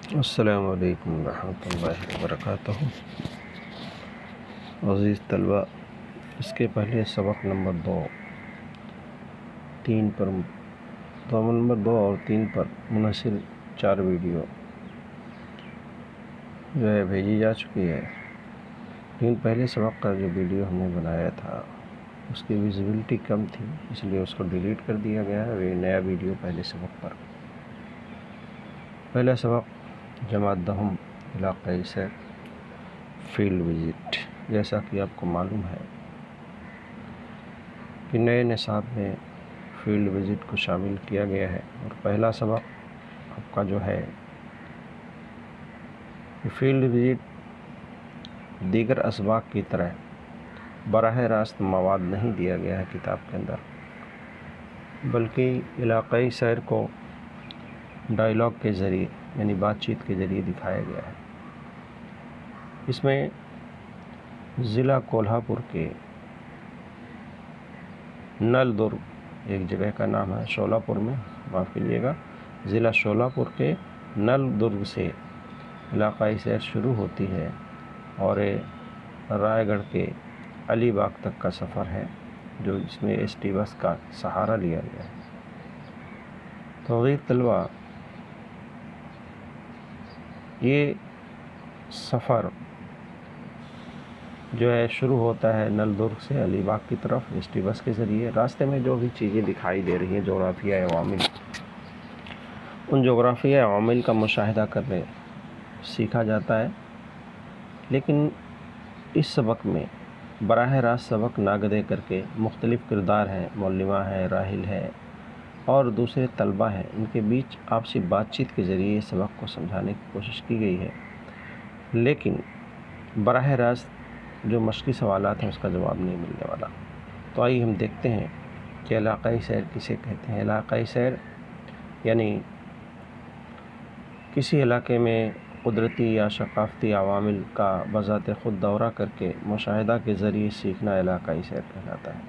السلام علیکم ورحمۃ اللہ وبرکاتہ۔ عزیز طلبہ، اس کے پہلے سبق نمبر دو اور تین پر منحصر 4 ویڈیو جو ہے بھیجی جا چکی ہے، لیکن پہلے سبق کا جو ویڈیو ہم نے بنایا تھا اس کی ویزیبلٹی کم تھی، اس لیے اس کو ڈیلیٹ کر دیا گیا ہے۔ یہ نیا ویڈیو پہلے سبق پر، پہلا سبق جماعت دہم علاقائی سیر فیلڈ وزٹ۔ جیسا کہ آپ کو معلوم ہے کہ نئے نصاب میں فیلڈ وزٹ کو شامل کیا گیا ہے، اور پہلا سبق آپ کا جو ہے کہ فیلڈ وزٹ دیگر اسباق کی طرح براہ راست مواد نہیں دیا گیا ہے کتاب کے اندر، بلکہ علاقائی سیر کو ڈائیلاگ کے ذریعے یعنی بات چیت کے ذریعے دکھایا گیا ہے۔ اس میں ضلع کولہاپور کے نل درگ ایک جگہ کا نام ہے، شولاپور میں، معاف کیجیے گا، ضلع شولاپور کے نل درگ سے علاقائی سیر شروع ہوتی ہے اور رائے گڑھ کے علی باغ تک کا سفر ہے، جو اس میں ایس ٹی بس کا سہارا لیا گیا ہے۔ تو عزیز طلبہ، یہ سفر جو ہے شروع ہوتا ہے نل درگ سے علی باغ کی طرف ایس ٹی بس کے ذریعے۔ راستے میں جو بھی چیزیں دکھائی دے رہی ہیں جغرافیائی عوامل، ان جغرافیائی عوامل کا مشاہدہ کرنے سیکھا جاتا ہے، لیکن اس سبق میں براہ راست سبق ناگزیر کر کے مختلف کردار ہیں، معلمہ ہے، راحل ہے اور دوسرے طلبہ ہیں، ان کے بیچ آپسی بات چیت کے ذریعے سبق کو سمجھانے کی کوشش کی گئی ہے، لیکن براہ راست جو مشقی سوالات ہیں اس کا جواب نہیں ملنے والا۔ تو آئیے ہم دیکھتے ہیں کہ علاقائی سیر کسے کہتے ہیں۔ علاقائی سیر یعنی کسی علاقے میں قدرتی یا ثقافتی عوامل کا بذات خود دورہ کر کے مشاہدہ کے ذریعے سیکھنا علاقائی سیر کہلاتا ہے۔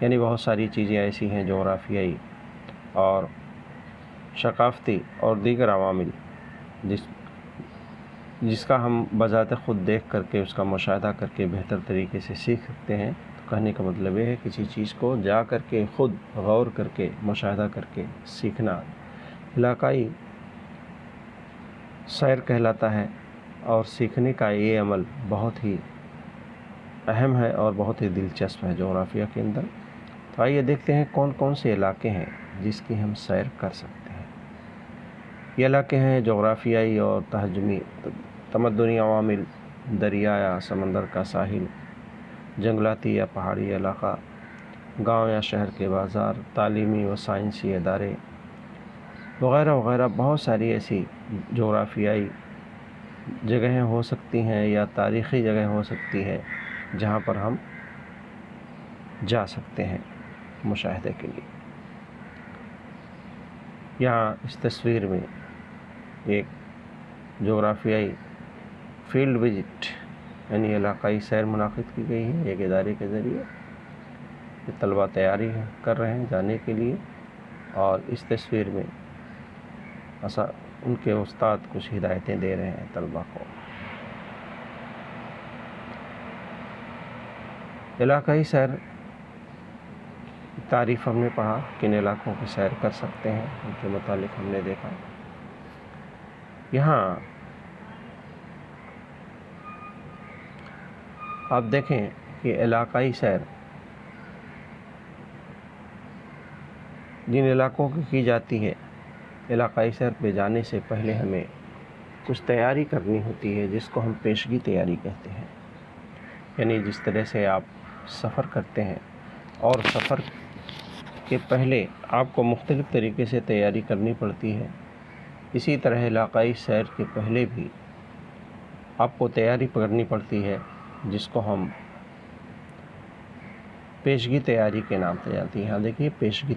یعنی بہت ساری چیزیں ایسی ہیں جغرافیائی اور ثقافتی اور دیگر عوامل جس کا ہم بذات خود دیکھ کر کے اس کا مشاہدہ کر کے بہتر طریقے سے سیکھ سکتے ہیں۔ تو کہنے کا مطلب یہ ہے کسی چیز کو جا کر کے خود غور کر کے مشاہدہ کر کے سیکھنا علاقائی سیر کہلاتا ہے، اور سیکھنے کا یہ عمل بہت ہی اہم ہے اور بہت ہی دلچسپ ہے جغرافیہ کے اندر۔ تو آئیے دیکھتے ہیں کون کون سے علاقے ہیں جس کی ہم سیر کر سکتے ہیں۔ یہ علاقے ہیں جغرافیائی اور تمدنی عوامل، دریا یا سمندر کا ساحل، جنگلاتی یا پہاڑی علاقہ، گاؤں یا شہر کے بازار، تعلیمی و سائنسی ادارے وغیرہ وغیرہ۔ بہت ساری ایسی جغرافیائی جگہیں ہو سکتی ہیں یا تاریخی جگہ ہو سکتی ہے جہاں پر ہم جا سکتے ہیں مشاہدے کے لیے۔ یہاں اس تصویر میں ایک جغرافیائی فیلڈ وزٹ یعنی علاقائی سیر منعقد کی گئی ہے ایک ادارے کے ذریعے۔ یہ طلبہ تیاری کر رہے ہیں جانے کے لیے، اور اس تصویر میں ان کے استاد کچھ ہدایتیں دے رہے ہیں طلبہ کو۔ علاقائی سیر تعریف ہم نے پڑھا، کن علاقوں کی سیر کر سکتے ہیں ان کے متعلق ہم نے دیکھا۔ یہاں آپ دیکھیں کہ علاقائی سیر جن علاقوں کی جاتی ہے، علاقائی سیر پہ جانے سے پہلے ہمیں کچھ تیاری کرنی ہوتی ہے جس کو ہم پیشگی تیاری کہتے ہیں۔ یعنی جس طرح سے آپ سفر کرتے ہیں اور سفر کے پہلے آپ کو مختلف طریقے سے تیاری کرنی پڑتی ہے، اسی طرح علاقائی سیر کے پہلے بھی آپ کو تیاری کرنی پڑتی ہے، جس کو ہم پیشگی تیاری کے نام سے جانتے ہیں۔ یہاں دیکھیے پیشگی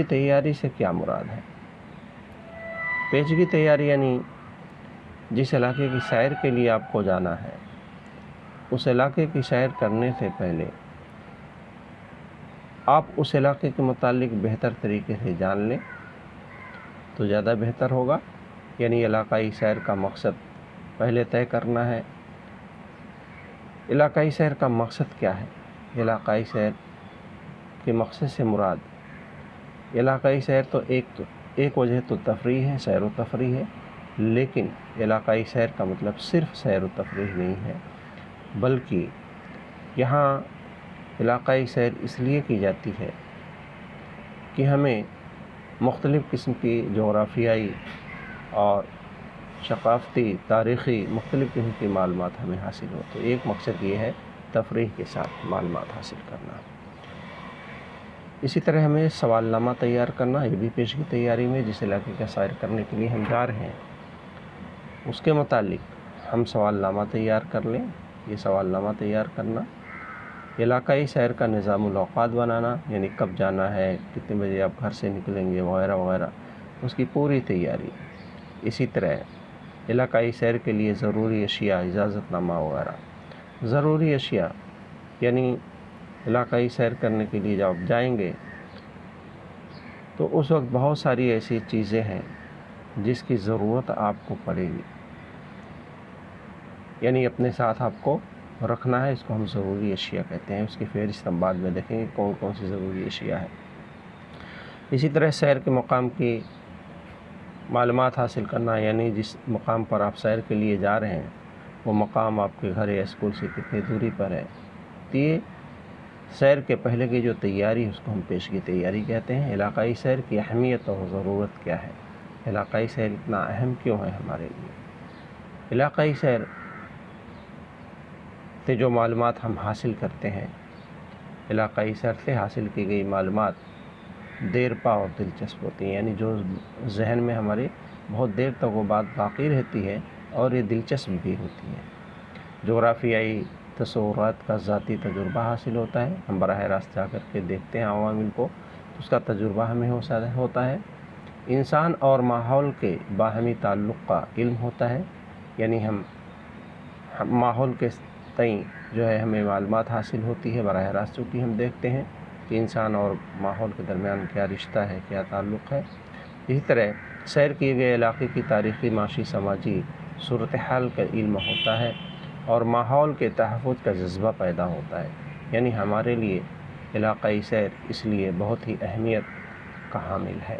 تیاری سے کیا مراد ہے؟ پیشگی تیاری یعنی جس علاقے کی سیر کے لیے آپ کو جانا ہے، اس علاقے کی سیر کرنے سے پہلے آپ اس علاقے کے متعلق بہتر طریقے سے جان لیں۔ تو زیادہ بہتر ہوگا۔ یعنی علاقائی سیر کا مقصد پہلے طے کرنا ہے۔ علاقائی سیر کا مقصد کیا ہے؟ علاقائی سیر کے مقصد سے مراد علاقائی سیر تو ایک وجہ تو تفریح ہے، سیر و تفریح ہے، لیکن علاقائی سیر کا مطلب صرف سیر و تفریح نہیں ہے، بلکہ یہاں علاقائی سیر اس لیے کی جاتی ہے کہ ہمیں مختلف قسم کی جغرافیائی اور ثقافتی، تاریخی مختلف قسم کی معلومات ہمیں حاصل ہو۔ تو ایک مقصد یہ ہے تفریح کے ساتھ معلومات حاصل کرنا۔ اسی طرح ہمیں سوال نامہ تیار کرنا، یہ بھی پیشگی تیاری میں جس علاقے کا سیر کرنے کے لیے ہم جا رہے ہیں اس کے متعلق ہم سوال نامہ تیار کر لیں۔ یہ سوال نامہ تیار کرنا، علاقائی سیر کا نظام الاوقات بنانا، یعنی کب جانا ہے، کتنے بجے آپ گھر سے نکلیں گے، وغیرہ وغیرہ، اس کی پوری تیاری۔ اسی طرح علاقائی سیر کے لیے ضروری اشیاء، اجازت نامہ وغیرہ۔ ضروری اشیاء یعنی علاقائی سیر کرنے کے لیے جب آپ جائیں گے تو اس وقت بہت ساری ایسی چیزیں ہیں جس کی ضرورت آپ کو پڑے گی، یعنی اپنے ساتھ آپ کو رکھنا ہے، اس کو ہم ضروری اشیاء کہتے ہیں۔ اس کی فہرست ہم بعد میں دیکھیں گے کون کون سی ضروری اشیاء ہیں۔ اسی طرح سیر کے مقام کی معلومات حاصل کرنا، یعنی جس مقام پر آپ سیر کے لیے جا رہے ہیں وہ مقام آپ کے گھر یا اسکول سے کتنی دوری پر ہے۔ تو یہ سیر کے پہلے کی جو تیاری ہے اس کو ہم پیشگی تیاری کہتے ہیں۔ علاقائی سیر کی اہمیت اور ضرورت کیا ہے؟ علاقائی سیر اتنا اہم کیوں ہے ہمارے لیے؟ علاقائی سیر سے جو معلومات ہم حاصل کرتے ہیں، علاقائی سیر سے حاصل کی گئی معلومات دیر پا اور دلچسپ ہوتی ہیں، یعنی جو ذہن میں ہمارے بہت دیر تک وہ بات باقی رہتی ہے اور یہ دلچسپ بھی ہوتی ہے۔ جغرافیائی تصورات کا ذاتی تجربہ حاصل ہوتا ہے، ہم براہ راست جا کر کے دیکھتے ہیں عوامل کو تو اس کا تجربہ ہمیں ہوتا ہے۔ انسان اور ماحول کے باہمی تعلق کا علم ہوتا ہے، یعنی ہم ماحول کے تئیں جو ہے ہمیں معلومات حاصل ہوتی ہے براہ راست، چونکہ ہم دیکھتے ہیں کہ انسان اور ماحول کے درمیان کیا رشتہ ہے، کیا تعلق ہے۔ اسی طرح سیر کیے گئے علاقے کی تاریخی، معاشی، سماجی صورتحال کا علم ہوتا ہے اور ماحول کے تحفظ کا جذبہ پیدا ہوتا ہے، یعنی ہمارے لیے علاقائی سیر اس لیے بہت ہی اہمیت کا حامل ہے۔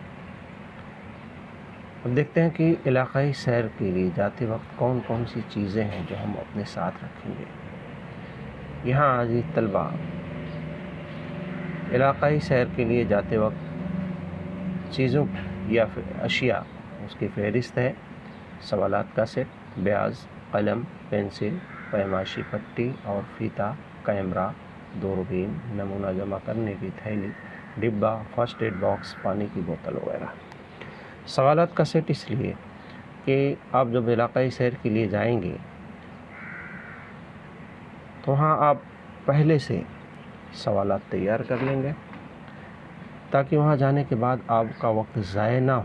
اب دیکھتے ہیں کہ علاقائی سیر کے لیے جاتے وقت کون کون سی چیزیں ہیں جو ہم اپنے ساتھ رکھیں گے۔ یہاں عزیز طلبہ، علاقائی سیر کے لیے جاتے وقت چیزوں یا اشیاء اس کی فہرست ہے: سوالات کا سیٹ، بیاض، قلم، پینسل، پیمائشی پٹی اور فیتہ، کیمرہ، دوربین، نمونہ جمع کرنے کی تھیلی، ڈبہ، فرسٹ ایڈ باکس، پانی کی بوتل وغیرہ۔ سوالات کا سیٹ اس لیے کہ آپ جب علاقائی سیر کے لیے جائیں گے تو وہاں آپ پہلے سے سوالات تیار کر لیں گے تاکہ وہاں جانے کے بعد آپ کا وقت ضائع نہ ہو۔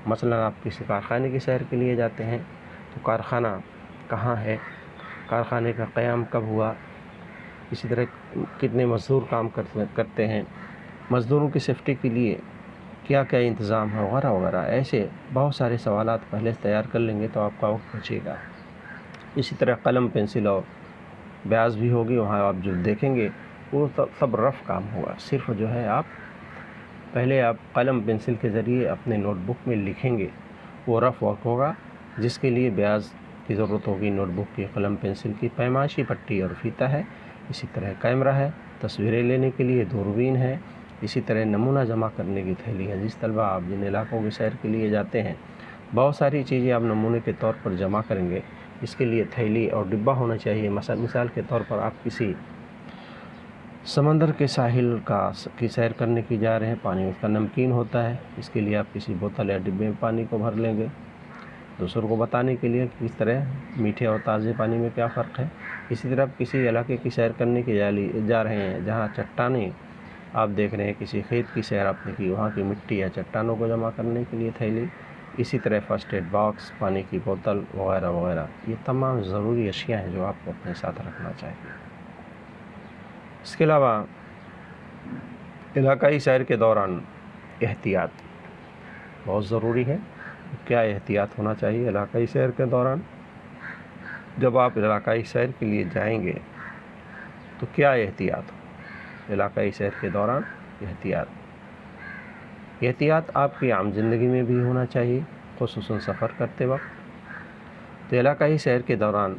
مثلا آپ کسی کارخانے کی سیر کے لیے جاتے ہیں تو کارخانہ کہاں ہے، کارخانے کا قیام کب ہوا، اسی طرح کتنے مزدور کام کرتے ہیں، مزدوروں کی سیفٹی کے لیے کیا کیا انتظام ہے، وغیرہ وغیرہ۔ ایسے بہت سارے سوالات پہلے سے تیار کر لیں گے تو آپ کا وقت بچے گا۔ اسی طرح قلم، پینسل اور بیاض بھی ہوگی، وہاں آپ جو دیکھیں گے وہ سب رف کام ہوگا، صرف جو ہے آپ پہلے قلم پینسل کے ذریعے اپنے نوٹ بک میں لکھیں گے، وہ رف ورک ہوگا، جس کے لیے بیاض کی ضرورت ہوگی، نوٹ بک کی، قلم پینسل کی، پیمائشی پٹی اور فیتہ ہے، اسی طرح کیمرہ ہے، تصویریں لینے کے لیے دوربین ہے، اسی طرح نمونہ جمع کرنے کی تھیلی ہے۔ جس طلبہ آپ جن علاقوں کی سیر کے لیے جاتے ہیں بہت ساری چیزیں آپ نمونے کے طور پر جمع کریں گے، اس کے لیے تھیلی اور ڈبہ ہونا چاہیے۔ مثال کے طور پر آپ کسی سمندر کے ساحل کی سیر کرنے کی جا رہے ہیں، پانی اس کا نمکین ہوتا ہے، اس کے لیے آپ کسی بوتل یا ڈبے میں پانی کو بھر لیں گے، دوسروں کو بتانے کے لیے کہ اس طرح میٹھے اور تازے پانی میں کیا فرق ہے۔ اسی طرح آپ کسی علاقے کی سیر کرنے کے جا رہے ہیں جہاں چٹانیں آپ دیکھ رہے ہیں، کسی کھیت کی سیر آپ نے کی، وہاں کی مٹی یا چٹانوں کو جمع کرنے کے لیے تھیلی، اسی طرح فرسٹ ایڈ باکس، پانی کی بوتل وغیرہ وغیرہ۔ یہ تمام ضروری اشیاء ہیں جو آپ کو اپنے ساتھ رکھنا چاہیے۔ اس کے علاوہ علاقائی سیر کے دوران احتیاط، بہت ضروری ہے۔ کیا احتیاط ہونا چاہیے علاقائی سیر کے دوران؟ جب آپ علاقائی سیر کے لیے جائیں گے تو کیا احتیاط ہو علاقائی سیر کے دوران؟ احتیاط آپ کی عام زندگی میں بھی ہونا چاہیے، خصوصاً سفر کرتے وقت۔ تو علاقائی سیر کے دوران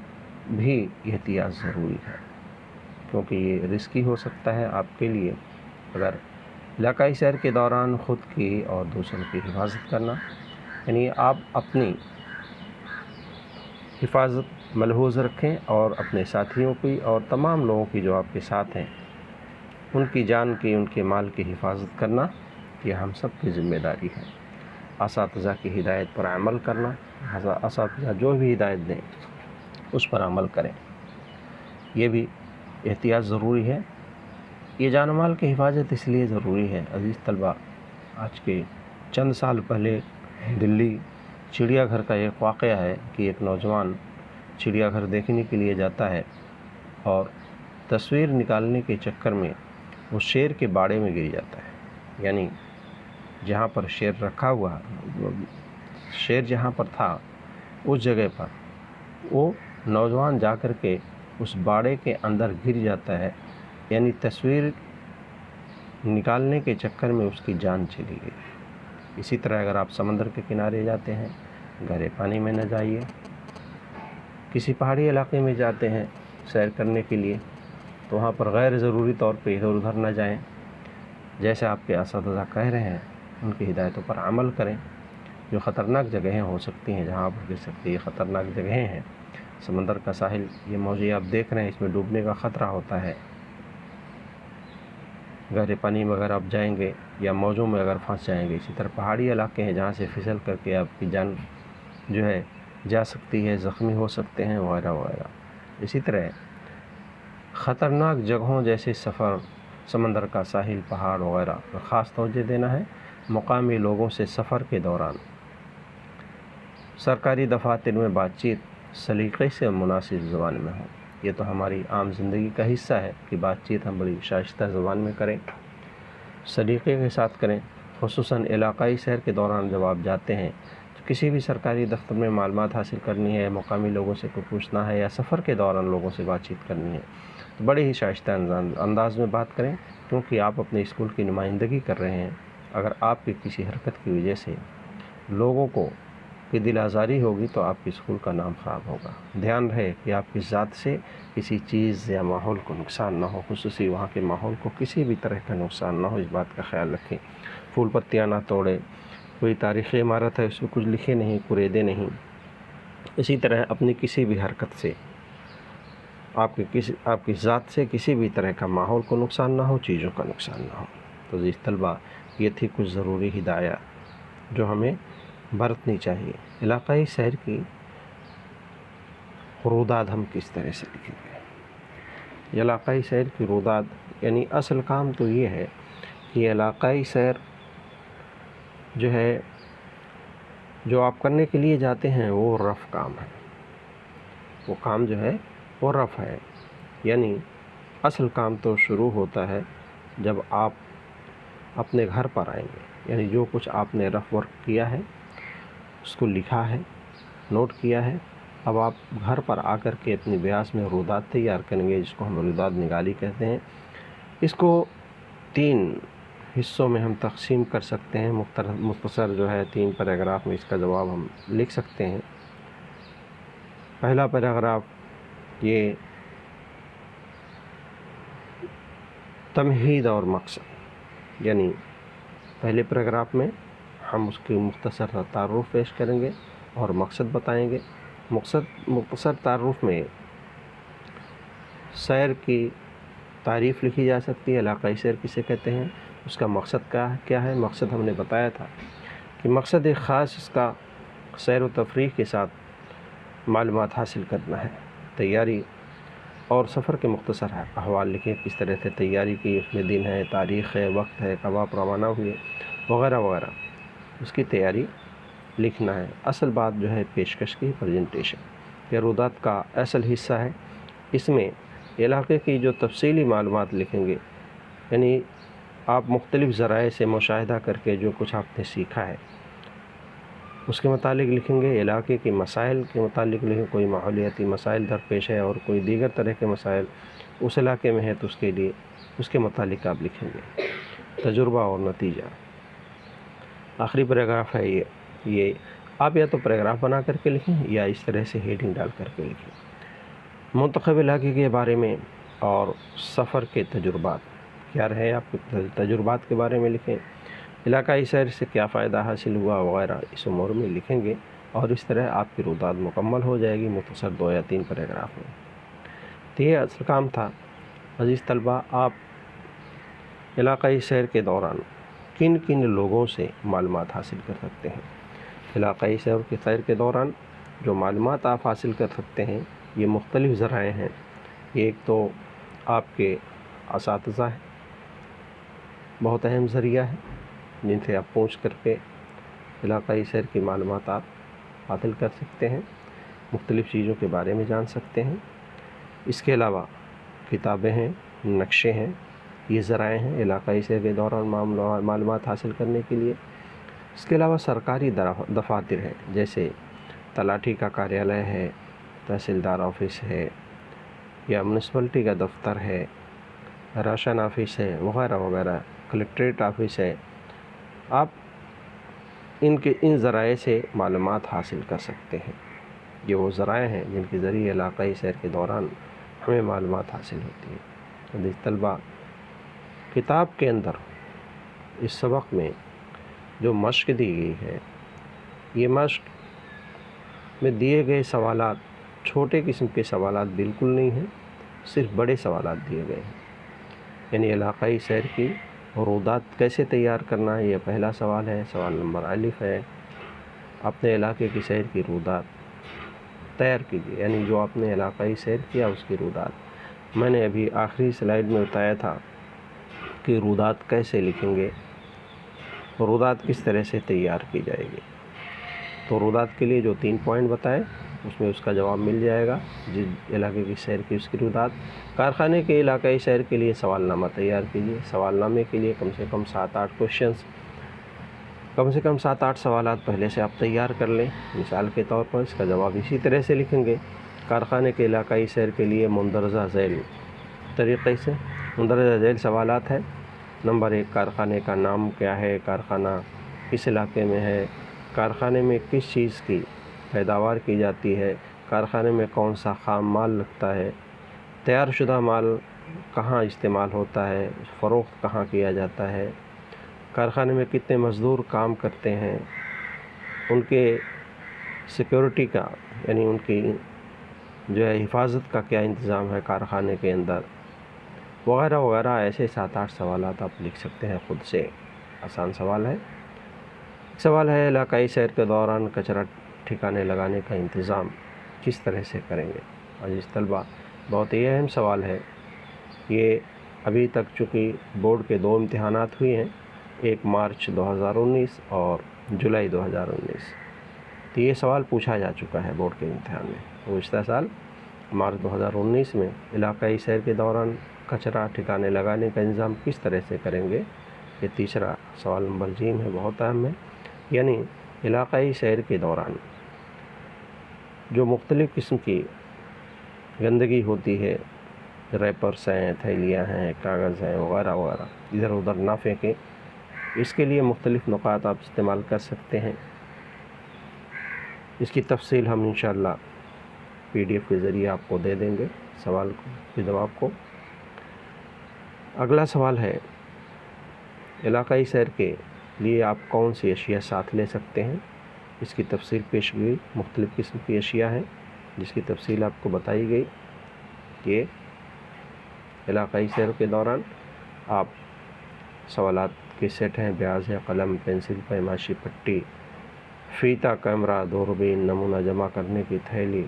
بھی احتیاط ضروری ہے، کیونکہ یہ رسکی ہو سکتا ہے آپ کے لیے۔ اگر علاقائی سیر کے دوران خود کی اور دوسروں کی حفاظت کرنا، یعنی آپ اپنی حفاظت ملحوظ رکھیں اور اپنے ساتھیوں کی اور تمام لوگوں کی جو آپ کے ساتھ ہیں ان کی جان کی، ان کے مال کی حفاظت کرنا یہ ہم سب کی ذمہ داری ہے۔ اساتذہ کی ہدایت پر عمل کرنا، اساتذہ جو بھی ہدایت دیں اس پر عمل کریں، یہ بھی احتیاط ضروری ہے۔ یہ جان و مال کی حفاظت اس لیے ضروری ہے عزیز طلبہ، آج کے چند سال پہلے دلی چڑیا گھر کا ایک واقعہ ہے کہ ایک نوجوان چڑیا گھر دیکھنے کے لیے جاتا ہے اور تصویر نکالنے کے چکر میں وہ شیر کے باڑے میں گر جاتا ہے، یعنی جہاں پر شیر رکھا ہوا، شیر جہاں پر تھا اس جگہ پر وہ نوجوان جا کر کے اس باڑے کے اندر گر جاتا ہے، یعنی تصویر نکالنے کے چکر میں اس کی جان چلی گئی۔ اسی طرح اگر آپ سمندر کے کنارے جاتے ہیں، گہرے پانی میں نہ جائیے۔ کسی پہاڑی علاقے میں جاتے ہیں سیر کرنے کے لیے تو وہاں پر غیر ضروری طور پہ ادھر ادھر نہ جائیں۔ جیسے آپ کے اساتذہ کہہ رہے ہیں ان کی ہدایتوں پر عمل کریں۔ جو خطرناک جگہیں ہو سکتی ہیں جہاں آپ گر سکتے، یہ خطرناک جگہیں ہیں۔ سمندر کا ساحل، یہ موجیں آپ دیکھ رہے ہیں، اس میں ڈوبنے کا خطرہ ہوتا ہے۔ گہرے پانی میں اگر آپ جائیں گے یا موجوں میں اگر پھنس جائیں گے، اسی طرح پہاڑی علاقے ہیں جہاں سے پھسل کر کے آپ کی جان جو ہے جا سکتی ہے، زخمی ہو سکتے ہیں وغیرہ وغیرہ۔ اسی طرح خطرناک جگہوں جیسے سمندر کا ساحل، پہاڑ وغیرہ پر خاص توجہ دینا ہے۔ مقامی لوگوں سے سفر کے دوران سرکاری دفاتر میں بات چیت سلیقے سے مناسب زبان میں ہو۔ یہ تو ہماری عام زندگی کا حصہ ہے کہ بات چیت ہم بڑی شائستہ زبان میں کریں، سلیقے کے ساتھ کریں۔ خصوصاً علاقائی سیر کے دوران جب آپ جاتے ہیں تو کسی بھی سرکاری دفتر میں معلومات حاصل کرنی ہے، مقامی لوگوں سے کوئی پوچھنا ہے یا سفر کے دوران لوگوں سے بات چیت کرنی ہے تو بڑے ہی شائستہ انداز میں بات کریں، کیونکہ آپ اپنے اسکول کی نمائندگی کر رہے ہیں۔ اگر آپ کی کسی حرکت کی وجہ سے لوگوں کو کی دل آزاری ہوگی تو آپ کے اسکول کا نام خراب ہوگا۔ دھیان رہے کہ آپ کی ذات سے کسی چیز یا ماحول کو نقصان نہ ہو، خصوصی وہاں کے ماحول کو کسی بھی طرح کا نقصان نہ ہو، اس بات کا خیال رکھیں۔ پھول پتیاں نہ توڑیں، کوئی تاریخی عمارت ہے اس میں کچھ لکھے نہیں، کوریدے نہیں۔ اسی طرح اپنی کسی بھی حرکت سے آپ کی ذات سے کسی بھی طرح کا ماحول کو نقصان نہ ہو، چیزوں کا نقصان نہ ہو۔ تو عزیز طلبہ، یہ تھی کچھ ضروری ہدایات جو ہمیں برتنی چاہیے۔ علاقائی سیر کی روداد ہم کس طرح سے لکھیں گے؟ علاقائی سیر کی روداد یعنی اصل کام تو یہ ہے کہ علاقائی سیر جو ہے جو آپ کرنے کے لیے جاتے ہیں وہ رف کام ہے، وہ کام جو ہے وہ رف ہے، یعنی اصل کام تو شروع ہوتا ہے جب آپ اپنے گھر پر آئیں گے، یعنی جو کچھ آپ نے رف ورک کیا ہے اس کو لکھا ہے، نوٹ کیا ہے، اب آپ گھر پر آ کر کے اپنی بیاس میں روداد تیار کریں گے، جس کو ہم روداد نگاری کہتے ہیں۔ اس کو 3 حصوں میں ہم تقسیم کر سکتے ہیں، مختصر جو ہے 3 پیراگراف میں اس کا جواب ہم لکھ سکتے ہیں۔ پہلا پیراگراف یہ تمہید اور مقصد، یعنی پہلے پیراگراف میں ہم اس کی مختصر تعارف پیش کریں گے اور مقصد بتائیں گے۔ مختصر تعارف میں سیر کی تعریف لکھی جا سکتی ہے، علاقائی سیر کسے کہتے ہیں، اس کا مقصد کیا ہے۔ مقصد ہم نے بتایا تھا کہ مقصد ایک خاص اس کا سیر و تفریح کے ساتھ معلومات حاصل کرنا ہے۔ تیاری اور سفر کے مختصر احوال لکھیں، کس طرح سے تیاری کی، اس میں دن ہے، تاریخ ہے، وقت ہے، کب آپ روانہ ہوئے وغیرہ وغیرہ، اس کی تیاری لکھنا ہے۔ اصل بات جو ہے پیشکش کی پریزنٹیشن، یہ روداد کا اصل حصہ ہے۔ اس میں علاقے کی جو تفصیلی معلومات لکھیں گے، یعنی آپ مختلف ذرائع سے مشاہدہ کر کے جو کچھ آپ نے سیکھا ہے اس کے متعلق لکھیں گے، علاقے کے مسائل کے متعلق لکھیں، کوئی ماحولیاتی مسائل درپیش ہے اور کوئی دیگر طرح کے مسائل اس علاقے میں ہے تو اس کے لیے اس کے متعلق آپ لکھیں گے۔ تجربہ اور نتیجہ، آخری پیراگراف ہے یہ آپ یا تو پیراگراف بنا کر کے لکھیں یا اس طرح سے ہیڈنگ ڈال کر کے لکھیں۔ منتخب علاقے کے بارے میں اور سفر کے تجربات کیا رہے، آپ کے تجربات کے بارے میں لکھیں، علاقائی سیر سے کیا فائدہ حاصل ہوا وغیرہ اس امور میں لکھیں گے، اور اس طرح آپ کی روداد مکمل ہو جائے گی مختصر 2 یا 3 پیراگراف میں۔ تو یہ اصل کام تھا۔ عزیز طلبہ، آپ علاقائی سیر کے دوران کن کن لوگوں سے معلومات حاصل کر سکتے ہیں؟ علاقائی سیر کے دوران جو معلومات آپ حاصل کر سکتے ہیں یہ مختلف ذرائع ہیں۔ ایک تو آپ کے اساتذہ ہیں، بہت اہم ذریعہ ہے جن سے آپ پوچھ کر کے علاقائی سیر کی معلومات آپ حاصل کر سکتے ہیں، مختلف چیزوں کے بارے میں جان سکتے ہیں۔ اس کے علاوہ کتابیں ہیں، نقشے ہیں، یہ ذرائع ہیں علاقائی سیر کے دوران معلومات حاصل کرنے کے لیے۔ اس کے علاوہ سرکاری دفاتر ہیں، جیسے تلاٹھی کا کاریالے ہے، تحصیلدار آفس ہے، یا میونسپلٹی کا دفتر ہے، راشن آفس ہے وغیرہ وغیرہ، کلکٹریٹ آفس ہے۔ آپ ان ذرائع سے معلومات حاصل کر سکتے ہیں۔ یہ وہ ذرائع ہیں جن کے ذریعے علاقائی سیر کے دوران ہمیں معلومات حاصل ہوتی ہے۔ عزیز طلبہ، کتاب کے اندر اس سبق میں جو مشق دی گئی ہے، یہ مشق میں دیے گئے سوالات چھوٹے قسم کے سوالات بالکل نہیں ہیں، صرف بڑے سوالات دیے گئے ہیں۔ یعنی علاقائی سیر کی روداد کیسے تیار کرنا ہے، یہ پہلا سوال ہے۔ سوال نمبر الف ہے، اپنے علاقے کی سیر کی روداد تیار کیجیے، یعنی جو آپ نے علاقائی سیر کیا اس کی روداد۔ میں نے ابھی آخری سلائیڈ میں بتایا تھا کہ روداد کیسے لکھیں گے، روداد کس طرح سے تیار کی جائے گی۔ تو روداد کے لیے جو 3 پوائنٹ بتائے اس میں اس کا جواب مل جائے گا، جس علاقے کی سیر کی اس کی روداد۔ کارخانے کے علاقائی سیر کے لیے سوال نامہ تیار کیجیے۔ سوال نامے کے لیے کم سے کم 7-8 کوشچنز، کم سے کم 7-8 سوالات پہلے سے آپ تیار کر لیں۔ مثال کے طور پر اس کا جواب اسی طرح سے لکھیں گے۔ کارخانے کے علاقائی سیر کے لیے مندرجہ ذیل طریقے سے مندرجہ ذیل سوالات ہے۔ نمبر 1، کارخانے کا نام کیا ہے، کارخانہ کس علاقے میں ہے، کارخانے میں کس چیز کی پیداوار کی جاتی ہے، کارخانے میں کون سا خام مال لگتا ہے، تیار شدہ مال کہاں استعمال ہوتا ہے، فروخت کہاں کیا جاتا ہے، کارخانے میں کتنے مزدور کام کرتے ہیں، ان کے سیکیورٹی کا یعنی ان کی جو ہے حفاظت کا کیا انتظام ہے کارخانے کے اندر، وغیرہ وغیرہ۔ ایسے 7-8 سوالات آپ لکھ سکتے ہیں خود سے، آسان سوال ہے۔ ایک سوال ہے، علاقائی سیر کے دوران کچرا ٹھکانے لگانے کا انتظام کس طرح سے کریں گے۔ عزیز طلبہ، بہت ہی اہم سوال ہے یہ۔ ابھی تک چونکہ بورڈ کے 2 امتحانات ہوئے ہیں، 1 مارچ 2019 اور جولائی 2019، تو یہ سوال پوچھا جا چکا ہے بورڈ کے امتحان میں۔ گزشتہ سال مارچ 2019 میں علاقائی سیر کے دوران کچرا ٹھکانے لگانے کا انتظام کس طرح سے کریں گے، یہ تیسرا سوال نمبر ج ہے، بہت اہم ہے۔ یعنی علاقائی سیر کے دوران جو مختلف قسم کی گندگی ہوتی ہے، ریپرس ہیں، تھیلیاں ہیں، کاغذ ہیں وغیرہ وغیرہ، ادھر ادھر نہ پھینکیں۔ اس کے لیے مختلف نقاط آپ استعمال کر سکتے ہیں۔ اس کی تفصیل ہم انشاءاللہ PDF کے ذریعے آپ کو دے دیں گے، سوال کے جواب کو۔ اگلا سوال ہے، علاقائی سیر کے لیے آپ کون سی اشیاء ساتھ لے سکتے ہیں۔ اس کی تفصیل پیش گئی، مختلف قسم کی اشیاء ہیں جس کی تفصیل آپ کو بتائی گئی کہ علاقائی سیر کے دوران آپ سوالات کے سیٹ ہیں، بیاض ہے، قلم، پینسل، پیمائشی پٹی، فیتہ، کیمرہ، دوربین، نمونہ جمع کرنے کی تھیلی،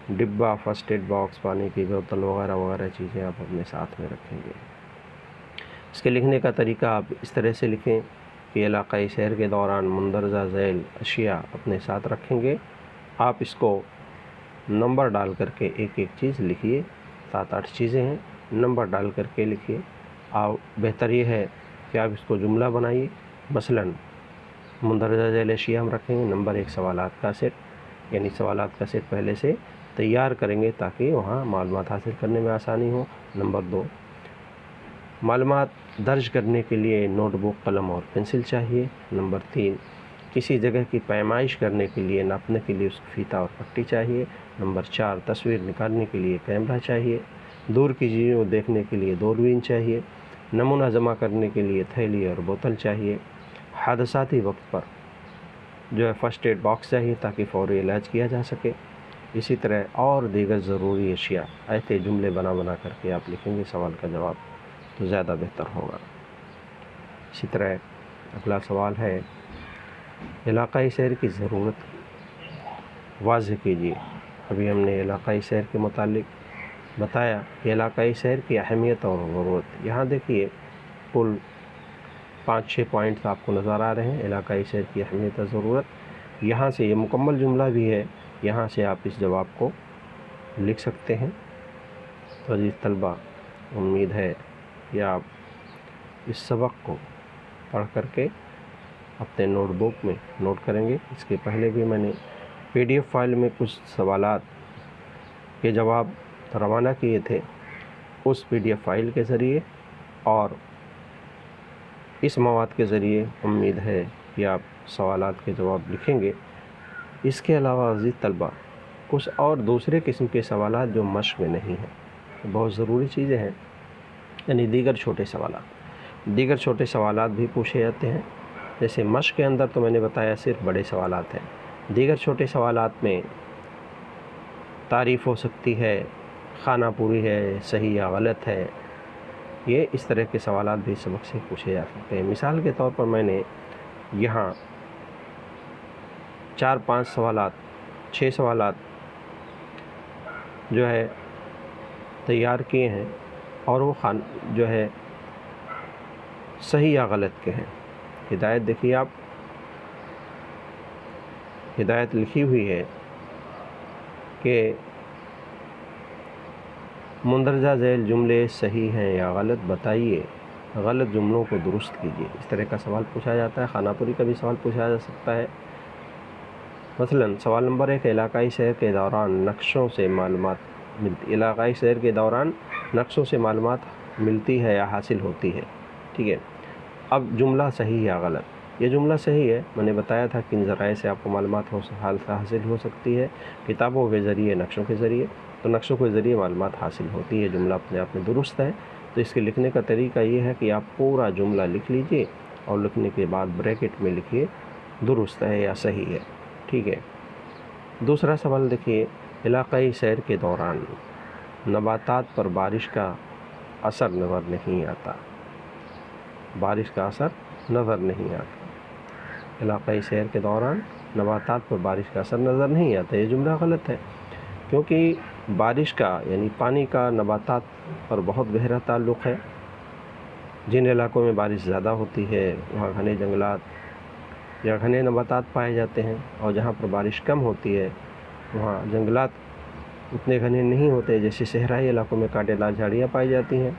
ڈبہ، فرسٹ ایڈ باکس، پانی کی بوتل وغیرہ وغیرہ چیزیں آپ اپنے ساتھ میں رکھیں گے۔ اس کے لکھنے کا طریقہ آپ اس طرح سے لکھیں کہ علاقائی سیر کے دوران مندرجہ ذیل اشیاء اپنے ساتھ رکھیں گے۔ آپ اس کو نمبر ڈال کر کے ایک ایک چیز لکھیے، 7-8 چیزیں ہیں، نمبر ڈال کر کے لکھیے۔ بہتر یہ ہے کہ آپ اس کو جملہ بنائیے۔ مثلاً مندرجہ ذیل اشیاء ہم رکھیں گے۔ نمبر 1 سوالات کا سیٹ، یعنی سوالات کا سیٹ پہلے سے تیار کریں گے تاکہ وہاں معلومات حاصل کرنے میں آسانی ہو۔ نمبر 2 معلومات درج کرنے کے لیے نوٹ بک، قلم اور پنسل چاہیے۔ نمبر 3 کسی جگہ کی پیمائش کرنے کے لیے، ناپنے کے لیے اس کو فیتہ اور پٹی چاہیے۔ نمبر 4 تصویر نکالنے کے لیے کیمرہ چاہیے۔ دور کی چیزوں کو دیکھنے کے لیے دوربین چاہیے۔ نمونہ جمع کرنے کے لیے تھیلی اور بوتل چاہیے۔ حادثاتی وقت پر جو ہے فرسٹ ایڈ باکس چاہیے تاکہ فوری علاج کیا جا سکے۔ اسی طرح اور دیگر ضروری اشیاء، ایسے جملے بنا کر کے آپ لکھیں گے سوال کا جواب تو زیادہ بہتر ہوگا۔ اسی طرح اگلا سوال ہے، علاقائی سیر کی ضرورت واضح کیجیے۔ ابھی ہم نے علاقائی سیر کے متعلق بتایا کہ علاقائی سیر کی اہمیت اور ضرورت۔ یہاں دیکھیے کل 5-6 پوائنٹس آپ کو نظر آ رہے ہیں۔ علاقائی سیر کی اہمیت اور ضرورت، یہاں سے یہ مکمل جملہ بھی ہے، یہاں سے آپ اس جواب کو لکھ سکتے ہیں۔ تو عزیز طلبہ، امید ہے کہ آپ اس سبق کو پڑھ کر کے اپنے نوٹ بک میں نوٹ کریں گے۔ اس کے پہلے بھی میں نے PDF فائل میں کچھ سوالات کے جواب روانہ کیے تھے، اس PDF فائل کے ذریعے اور اس مواد کے ذریعے امید ہے کہ آپ سوالات کے جواب لکھیں گے۔ اس کے علاوہ عزیز طلبہ، کچھ اور دوسرے قسم کے سوالات جو مشق میں نہیں ہیں، بہت ضروری چیزیں ہیں، یعنی دیگر چھوٹے سوالات بھی پوچھے جاتے ہیں۔ جیسے مشق کے اندر تو میں نے بتایا صرف بڑے سوالات ہیں، دیگر چھوٹے سوالات میں تعریف ہو سکتی ہے، خانہ پوری ہے، صحیح یا غلط ہے، یہ اس طرح کے سوالات بھی سبق سے پوچھے جا سکتے ہیں۔ مثال کے طور پر میں نے یہاں 4-5 سوالات، 6 سوالات جو ہے تیار کیے ہیں اور وہ جو ہے صحیح یا غلط کے ہیں۔ ہدایت دیکھیے آپ، ہدایت لکھی ہوئی ہے کہ مندرجہ ذیل جملے صحیح ہیں یا غلط بتائیے، غلط جملوں کو درست کیجیے۔ اس طرح کا سوال پوچھا جاتا ہے۔ خانہ پوری کا بھی سوال پوچھا جا سکتا ہے۔ مثلا سوال نمبر 1، علاقائی سیر کے دوران نقشوں سے معلومات ملتی ہے یا حاصل ہوتی ہے۔ ٹھیک ہے، اب جملہ صحیح یا غلط۔ یہ جملہ صحیح ہے، میں نے بتایا تھا کن ذرائع سے آپ کو معلومات حاصل ہو سکتی ہے، کتابوں کے ذریعے، نقشوں کے ذریعے۔ تو نقشوں کے ذریعے معلومات حاصل ہوتی ہے، جملہ اپنے آپ میں درست ہے۔ تو اس کے لکھنے کا طریقہ یہ ہے کہ آپ پورا جملہ لکھ لیجئے اور لکھنے کے بعد بریکٹ میں لکھیے درست ہے یا صحیح ہے۔ ٹھیک ہے، دوسرا سوال دیکھیے، علاقائی سیر کے دوران نباتات پر بارش کا اثر نظر نہیں آتا۔ بارش کا اثر نظر نہیں آتا۔ علاقائی سیر کے دوران نباتات پر بارش کا اثر نظر نہیں آتا، یہ جملہ غلط ہے، کیونکہ بارش کا یعنی پانی کا نباتات پر بہت گہرا تعلق ہے۔ جن علاقوں میں بارش زیادہ ہوتی ہے وہاں گھنے جنگلات یا گھنے نباتات پائے جاتے ہیں، اور جہاں پر بارش کم ہوتی ہے وہاں جنگلات اتنے گھنے نہیں ہوتے۔ جیسے صحرائی علاقوں میں کانٹے دار جھاڑیاں پائی جاتی ہیں،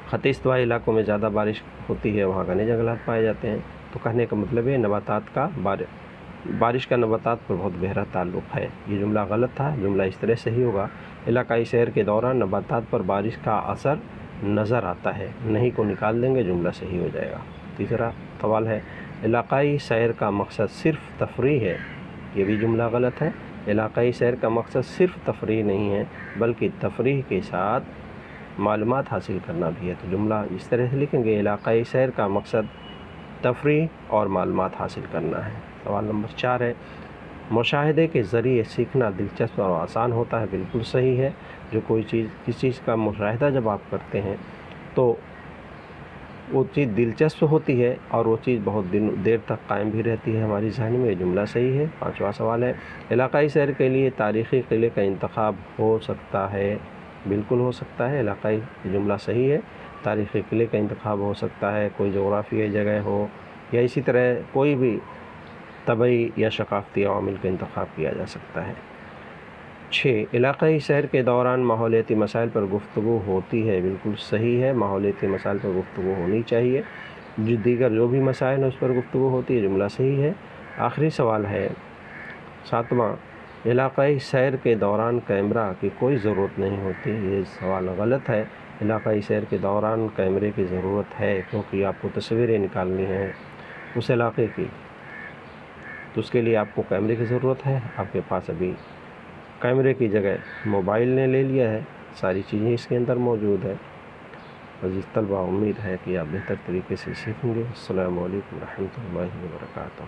خطی استوائی علاقوں میں زیادہ بارش ہوتی ہے وہاں گھنے جنگلات پائے جاتے ہیں۔ تو کہنے کا مطلب ہے نباتات کا بارش کا نباتات پر بہت گہرا تعلق ہے۔ یہ جملہ غلط تھا، جملہ اس طرح صحیح ہوگا، علاقائی سیر کے دوران نباتات پر بارش کا اثر نظر آتا ہے، نہیں کو نکال دیں گے، جملہ صحیح ہو جائے گا۔ تیسرا سوال ہے، علاقائی سیر کا مقصد صرف تفریح ہے، یہ بھی جملہ غلط ہے۔ علاقائی سیر کا مقصد صرف تفریح نہیں ہے بلکہ تفریح کے ساتھ معلومات حاصل کرنا بھی ہے۔ تو جملہ اس طرح سے لکھیں گے، علاقائی سیر کا مقصد تفریح اور معلومات حاصل کرنا ہے۔ سوال نمبر 4 ہے، مشاہدے کے ذریعے سیکھنا دلچسپ اور آسان ہوتا ہے، بالکل صحیح ہے۔ جو کسی چیز کا مشاہدہ جب آپ کرتے ہیں تو وہ چیز دلچسپ ہوتی ہے اور وہ چیز بہت دیر تک قائم بھی رہتی ہے ہماری ذہن میں، یہ جملہ صحیح ہے۔ 5واں سوال ہے، علاقائی سیر کے لیے تاریخی قلعے کا انتخاب ہو سکتا ہے، بالکل ہو سکتا ہے، علاقائی جملہ صحیح ہے۔ تاریخی قلعے کا انتخاب ہو سکتا ہے، کوئی جغرافیائی جگہ ہو یا اسی طرح کوئی بھی طبعی یا ثقافتی عوامل کا انتخاب کیا جا سکتا ہے۔ 6، علاقائی سیر کے دوران ماحولیاتی مسائل پر گفتگو ہوتی ہے، بالکل صحیح ہے، ماحولیاتی مسائل پر گفتگو ہونی چاہیے۔ دیگر جو بھی مسائل ہیں اس پر گفتگو ہوتی ہے، جملہ صحیح ہے۔ آخری سوال ہے 7واں، علاقائی سیر کے دوران کیمرہ کی کوئی ضرورت نہیں ہوتی۔ یہ سوال غلط ہے۔ علاقائی سیر کے دوران کیمرے کی ضرورت ہے، کیونکہ آپ کو تصویریں نکالنی ہیں اس علاقے کی، تو اس کے لیے آپ کو کیمرے کی ضرورت ہے۔ آپ کے پاس ابھی کیمرے کی جگہ موبائل نے لے لیا ہے، ساری چیزیں اس کے اندر موجود ہے۔ عزیز طلبہ، امید ہے کہ آپ بہتر طریقے سے سیکھیں گے۔ السلام علیکم ورحمۃ اللہ وبرکاتہ۔